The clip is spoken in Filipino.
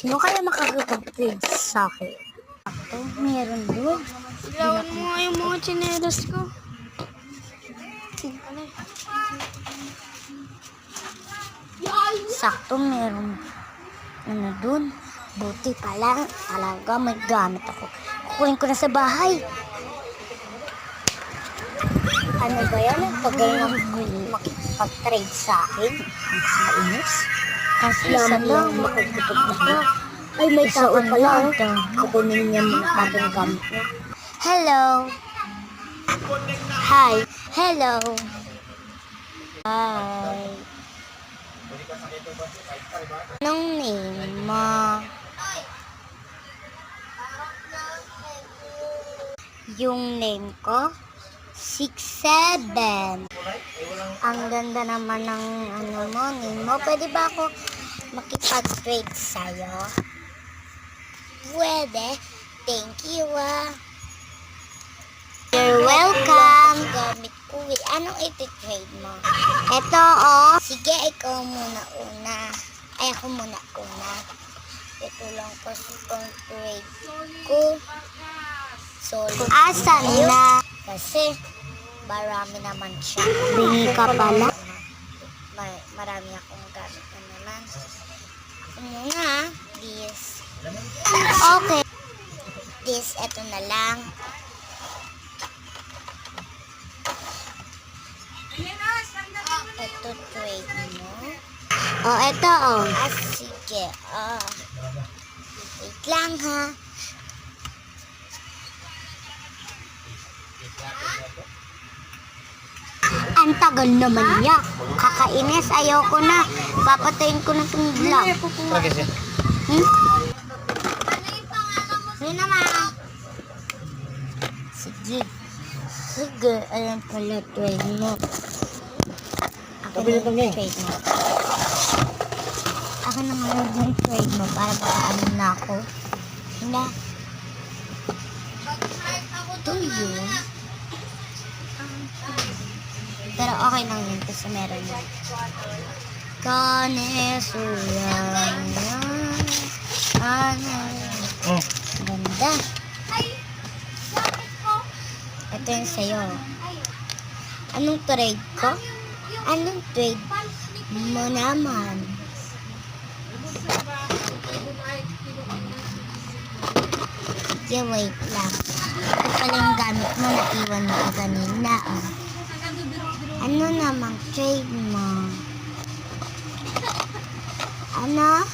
Sino kaya makakapag-trade sa akin? Ito, meron doon. Lawan mo nga yung mga tsinelas ko. Sakto, meron doon. Buti pala, talaga may gamit ako. Kukunin ko na sa bahay. Ano ba yan? Tagal na makipag-trade sa akin. Nakainis. Kasi isa lang makikipag-trade. Ay, may tao pala. Kukunin niya muna natin gamit niya. Hello. Hi. Hello. Hi. Anong name mo? Yung name ko? 67. Ang ganda naman ng name mo. Pwede ba ako makipag-trade sa'yo? Pwede. Thank you, You're welcome. Gamit ko eh. Anong iti-trade mo? Ito, Sige, ikaw muna una. Ay, ako muna una. Ito lang kasi kung trade ko. Solid. Asan na? Kasi, marami naman siya. Bingi ka pala? Marami akong gamit na naman. Ako muna, this. Okay. This, eto na lang. Ito, trade mo. Ito, sige, wait lang, ha. Ang tagal naman niya. Kakainis, ayoko na. Papatayin ko na itong vlog. Sige naman. Sige. Sige, ayan pala trade mo. Akin na yung trade mo. Akin na nga yung trade mo para makaano na ako. Hindi. Ito yun. Pero okay lang yun kasi meron yun. Kanesuyan yan. Ganda. Ito yung sa'yo. Anong trade ko? Anong trade mo naman? Yeah, wait lang. Ito pala yung gamit mo na iwan mo kanina. Ano namang trade mo? Ano?